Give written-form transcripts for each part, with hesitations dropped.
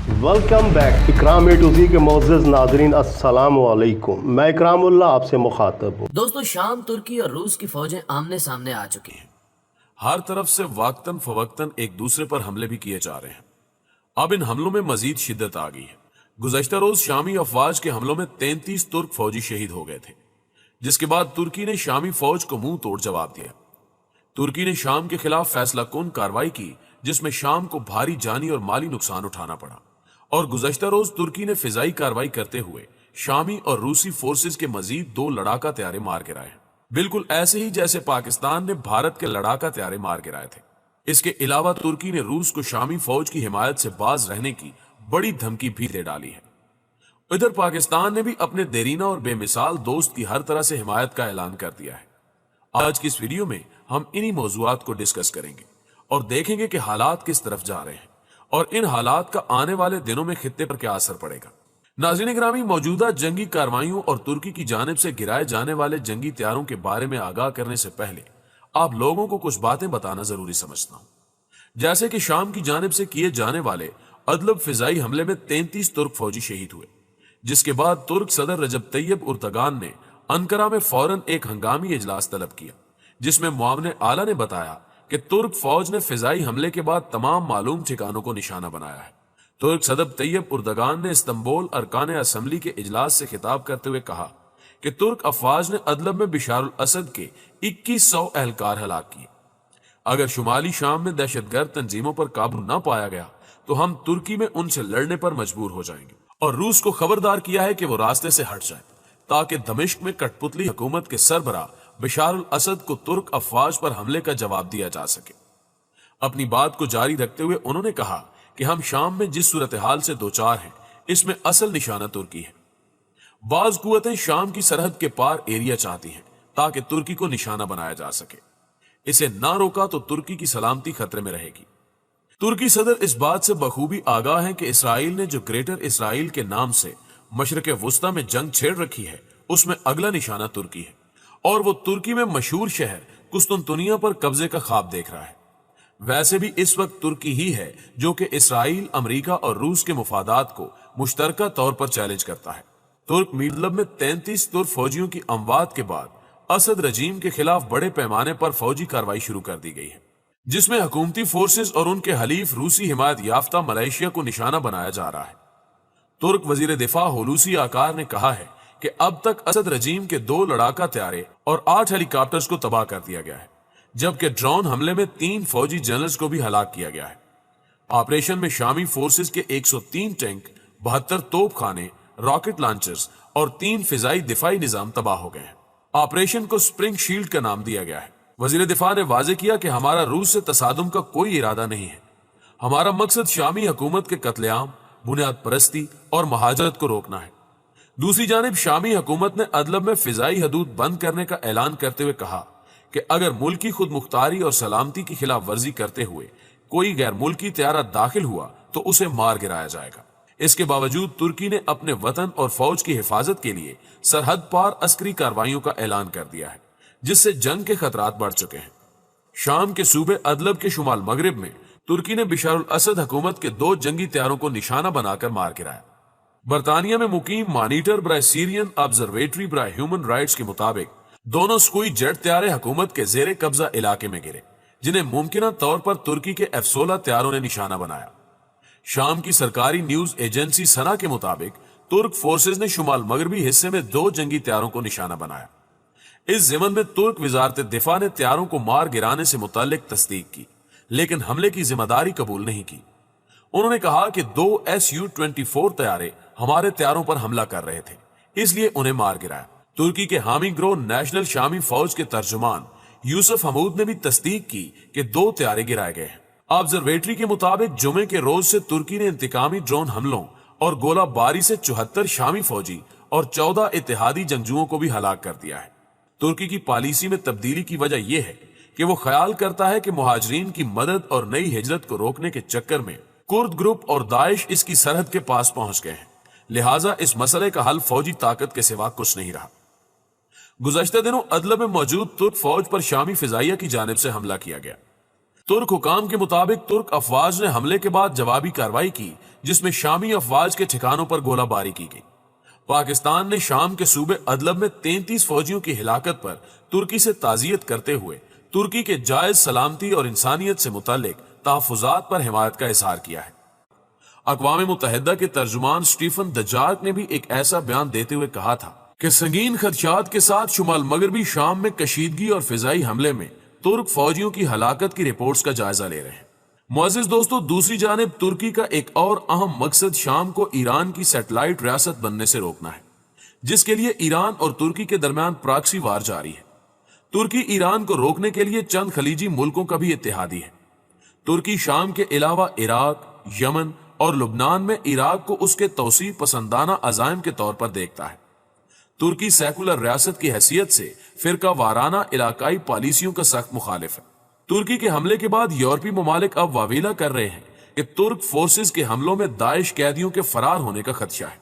Welcome back Ikram A to ज़ी के मोअज़्ज़ज़ नाज़रीन अस्सलाम वालेकुम। मैं इकरामुल्लाह आपसे मुखातब हूँ। दोस्तों, शाम, तुर्की और रूस की फौजें आमने सामने आ चुकी हैं। हर तरफ से वक्तन फवक्तन एक दूसरे पर हमले भी किए जा रहे हैं। अब इन हमलों में मजीद शिद्दत आ गई है। गुज़श्ता रोज शामी अफवाज के हमलों में 33 तुर्क फौजी शहीद हो गए थे, जिसके बाद तुर्की ने शामी फौज को मुंह तोड़ जवाब दिया। तुर्की ने शाम के खिलाफ फैसला कुन कार्रवाई की, जिसमें शाम को भारी जानी और माली नुकसान उठाना पड़ा, और गुज़श्ता रोज तुर्की ने फिजाई कार्रवाई करते हुए शामी और रूसी फोर्सेस के मजीद 2 लड़ाका तैयारे मार गिराए, बिल्कुल ऐसे ही जैसे पाकिस्तान ने भारत के लड़ाका तैयारे मार गिराए थे। इसके अलावा तुर्की ने रूस को शामी फौज की हिमायत से बाज रहने की बड़ी धमकी भी दे डाली है। इधर पाकिस्तान ने भी अपने देरीना और बेमिसाल दोस्त की हर तरह से हिमायत का ऐलान कर दिया है। आज की इस वीडियो में हम इन्हीं मौजूआत को डिस्कस करेंगे और देखेंगे कि हालात किस तरफ जा रहे हैं और इन हालात का आने वाले दिनों में खित्ते पर क्या असर पड़ेगा। नाज़रीन गिरामी, मौजूदा जंगी कार्रवाइयों और तुर्की की जानिब से गिराए जाने वाले जंगी तैयारों के बारे में आगाह करने से पहले आप लोगों को कुछ बातें बताना जरूरी समझता हूं। जैसे कि शाम की जानिब से किए जाने वाले अदलब फिजाई हमले में 33 तुर्क फौजी शहीद हुए, जिसके बाद तुर्क सदर रजब तैयब उर्दगान ने अंकारा में फौरन एक हंगामी इजलास तलब किया, जिसमें मुआविन आला ने बताया कि तुर्क फौज ने फिजाई हमले के बाद तमाम मालूम ठिकानों को निशाना बनाया है। तुर्क सदर तैयब उर्दगान ने इस्तांबुल अरकान असम्बली के इजलास से खिताब करते हुए कहा कि तुर्क अफवाज ने अदलब में बिशारुल असद के 2100 एहलकार हलाक किए। अगर शुमाली शाम में दहशतगर्द तंजीमों पर काबू न पाया गया तो हम तुर्की में उनसे लड़ने पर मजबूर हो जाएंगे, और रूस को खबरदार किया है कि वो रास्ते से हट जाए ताकि दमिश्क में कठपुतली हुकूमत के सरबराह बिशारुल असद को तुर्क अफवाज पर हमले का जवाब दिया जा सके। अपनी बात को जारी रखते हुए उन्होंने कहा कि हम शाम में जिस सूरत हाल से दो चार हैं, इसमें असल निशाना तुर्की है। बाज कुव्वतें शाम की सरहद के पार एरिया चाहती हैं ताकि तुर्की को निशाना बनाया जा सके। इसे ना रोका तो तुर्की की सलामती खतरे में रहेगी। तुर्की सदर इस बात से बखूबी आगाह है कि इसराइल ने जो ग्रेटर इसराइल के नाम से मशरक वुस्ता में जंग छेड़ रखी है, उसमें अगला निशाना तुर्की है, और वो तुर्की में मशहूर शहर कुस्तुनतुनिया पर कब्जे का ख्वाब देख रहा है। वैसे भी इस वक्त तुर्की ही है जो कि इसराइल, अमेरिका और रूस के मुफादात को मुश्तरका तौर पर चैलेंज करता है। तुर्क मीडलब में 33 तुर्क फौजियों की अमवात के बाद असद रजीम के खिलाफ बड़े पैमाने पर फौजी कार्रवाई शुरू कर दी गई है, जिसमें हुकूमती फोर्सेस और उनके हलीफ रूसी हिमायत याफ्ता मलेशिया को निशाना बनाया जा रहा है। तुर्क वजीर दिफा हुलूसी आकार ने कहा है कि अब तक असद रजीम के 2 लड़ाका तैयारे और 8 हेलीकॉप्टर्स को तबाह कर दिया गया है, जबकि ड्रोन हमले में 3 फौजी जनरल्स को भी हलाक किया गया है। ऑपरेशन में शामी फोर्सेस के 103 टैंक, 72 तोपखाने, रॉकेट लॉन्चर्स और 3 फिजाई दिफाई निजाम तबाह हो गए हैं। ऑपरेशन को स्प्रिंग शील्ड का नाम दिया गया है। वजीर दिफा ने वाजे किया कि हमारा रूस से तसादुम का कोई इरादा नहीं है। हमारा मकसद शामी हुकूमत के कत्लेआम, बुनियाद परस्ती और महाजरत को रोकना है। दूसरी जानिब शामी हुकूमत ने अदलब में फिजाई हदूद बंद करने का ऐलान करते हुए कहा कि अगर मुल्की खुद मुख्तारी और सलामती की खिलाफ वर्जी करते हुए कोई गैर मुल्की तैयारा दाखिल हुआ तो उसे मार गिराया जाएगा। इसके बावजूद तुर्की ने अपने वतन और फौज की हिफाजत के लिए सरहद पार अस्करी कार्रवाइयों का ऐलान कर दिया है, जिससे जंग के खतरात बढ़ चुके हैं। शाम के सूबे अदलब के शुमाल मगरिब में तुर्की ने बिशारुल असद हुकूमत के 2 जंगी तैयारों को निशाना बनाकर मार गिराया। बरतानिया में मुकीम मॉनिटर ब्राय सीरियन ऑब्जर्वेटरी ब्राय ह्यूमन राइट्स के मुताबिक दोनों स्कूई जेट तैयारे हुकूमत के जेरे कब्जा इलाके में गिरे, जिन्हें मुमकिन तौर पर तुर्की के F-16 तैयारों ने निशाना बनाया। शाम की सरकारी न्यूज एजेंसी सना के मुताबिक तुर्क फोर्सेज ने शुमाल मगरबी हिस्से में 2 जंगी तैयारों को निशाना बनाया। इस जिमन में तुर्क वजारत दिफा ने तैयारों को मार गिराने से मुतालिक तस्दीक की, लेकिन हमले की जिम्मेदारी कबूल नहीं की। उन्होंने कहा कि 2 Su-24 तैयारे हमारे तैयारों पर हमला कर रहे थे, इसलिए उन्हें मार गिराया। तुर्की के हामी ग्रो नेशनल शामी फौज के तर्जुमान यूसुफ हमूद ने भी तस्दीक की कि 2 तैयारे गिराए गए हैं। ऑब्जर्वेटरी के मुताबिक जुमे के रोज से तुर्की ने इंतकामी ड्रोन हमलों और गोलाबारी से 74 शामी फौजी और 14 इत्तेहादी जंगजुओं को भी हलाक कर दिया है। तुर्की की पॉलिसी में तब्दीली की वजह यह है कि वो ख्याल करता है कि मुहाजिरीन की मदद और नई हिजरत को रोकने के चक्कर में कुर्द ग्रुप और दाइश इसकी सरहद के पास पहुंच गए हैं, लिहाजा इस मसले का हल फौजी ताकत के सिवा कुछ नहीं रहा। गुज़श्ता दिनों अदलब में मौजूद तुर्क फौज पर शामी फिजाइया की जानिब से हमला किया गया। तुर्क हुकाम के मुताबिक तुर्क अफवाज ने हमले के बाद जवाबी कार्रवाई की, जिसमें शामी अफवाज के ठिकानों पर गोलाबारी की गई। पाकिस्तान ने शाम के सूबे अदलब में 33 फौजियों की हिलाकत पर तुर्की से ताजियत करते हुए तुर्की के जायज सलामती और इंसानियत से मुतालिक तहफुजात पर हिमायत का इजहार किया है। अक़वाम मुत्तहिदा के तर्जुमान स्टीफन दजार्क ने भी एक ऐसा बयान देते हुए कहा था कि संगीन खदशात के साथ शुमाल मगरबी शाम में कशीदगी और फिजाई हमले में तुर्क फौजियों की हलाकत की रिपोर्ट्स का जायजा ले रहे हैं। मुअज़्ज़िज़ दोस्तों, दूसरी जानिब तुर्की का एक और अहम मकसद शाम को ईरान की सैटेलाइट रियासत बनने से रोकना है, जिसके लिए ईरान और तुर्की के दरमियान प्रॉक्सी वार जारी है। तुर्की ईरान को रोकने के लिए चंद खलीजी मुल्कों का भी इत्तेहादी है। तुर्की शाम के अलावा इराक, यमन और लुबनान में इराक को उसके तौसीफ पसंदाना अज़ाइम के तौर पर देखता है। तुर्की सेकुलर रियासत की हैसियत से फिरका वाराना इलाकाई पॉलिसियों का सख्त मुखालिफ है। तुर्की के हमले के बाद यूरोपीय ममालिक अब वावीला कर रहे हैं कि तुर्क फोर्सेस के हमलों में दाइश कैदियों के फरार होने का खदशा है।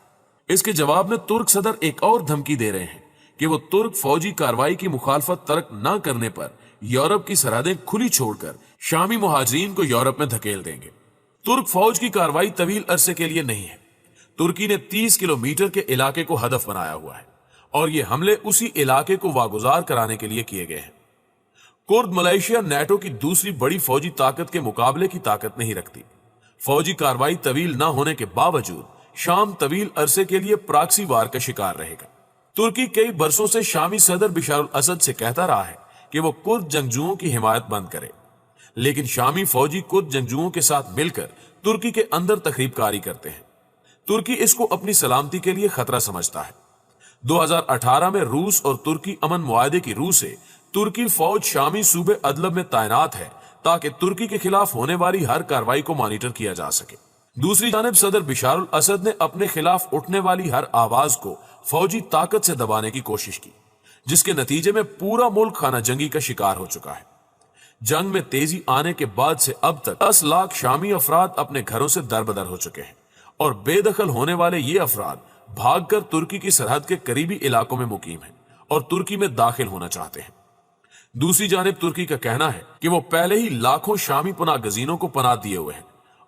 इसके जवाब में तुर्क सदर एक और धमकी दे रहे हैं कि वो तुर्क फौजी कार्रवाई की मुखालफत तर्क न करने पर यूरोप की सरहदें खुली छोड़कर शामी मुहाजिरीन को यूरोप में धकेल देंगे। तुर्क फौज की कार्रवाई तवील अरसे के लिए नहीं है। तुर्की ने 30 किलोमीटर के इलाके को हदफ बनाया हुआ है और ये हमले उसी इलाके को वागुजार कराने के लिए किए गए हैं। कुर्द मलेशिया नेटो की दूसरी बड़ी फौजी ताकत के मुकाबले की ताकत नहीं रखती। फौजी कार्रवाई तवील न होने के बावजूद शाम तवील अरसे के लिए प्रॉक्सी वार का शिकार रहेगा। तुर्की कई बरसों से शामी सदर बिशारुल असद से कहता रहा है कि वो कुर्द जंगजुओं की हिमायत बंद करे, लेकिन शामी फौजी कुर्द जंगजुओं के साथ मिलकर तुर्की के अंदर तखरीबकारी करते हैं। तुर्की इसको अपनी सलामती के लिए खतरा समझता है। 2018 में रूस और तुर्की अमन मुआहदे की रूह से तुर्की फौज शामी सूबे अदलब में तैनात है ताकि तुर्की के खिलाफ होने वाली हर कार्रवाई को मॉनिटर किया जा सके। दूसरी जानिब सदर बिशारुल असद ने अपने खिलाफ उठने वाली हर आवाज को फौजी ताकत से दबाने की कोशिश की, जिसके नतीजे में पूरा मुल्क खाना जंगी का शिकार हो चुका है। जंग में तेजी आने के बाद से अब तक 10 लाख शामी अफराद अपने घरों से दरबदर हो चुके हैं और बेदखल होने वाले ये अफराद भागकर तुर्की की सरहद के करीबी इलाकों में मुकीम हैं और तुर्की में दाखिल होना चाहते हैं। दूसरी जानिब तुर्की का कहना है कि वो पहले ही लाखों शामी पनाह गजीनों को पनाह दिए हुए हैं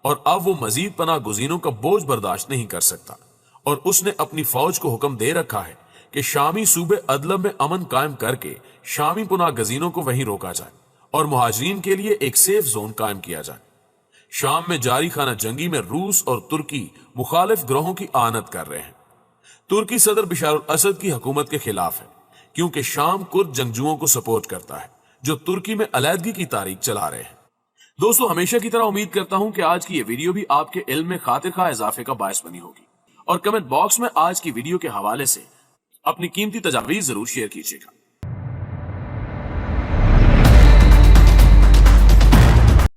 और अब वो मजीद पनाह गजीनों का बोझ बर्दाश्त नहीं कर सकता और उसने अपनी फौज को हुक्म दे रखा है कि शामी सूबे अदलब में अमन कायम करके शामी पनाह गजीनों को वहीं रोका जाए और मुहाजिरीन के लिए एक सेफ जोन कायम किया जाए। शाम में जारी खाना जंगी में रूस और तुर्की मुखालिफ ग्रोहों की आनत कर रहे हैं। तुर्की सदर बिशारुल असद की हुकूमत के खिलाफ है क्योंकि शाम कुर्द जंगजुओं को सपोर्ट करता है जो तुर्की में अलहदगी की तारीख चला रहे हैं। दोस्तों, हमेशा की तरह उम्मीद करता हूं कि आज की ये वीडियो भी आपके इल्म में खातिर खा इजाफे का बायस बनी होगी और कमेंट बॉक्स में आज की वीडियो के हवाले से अपनी कीमती तजावीज़ जरूर शेयर कीजिएगा।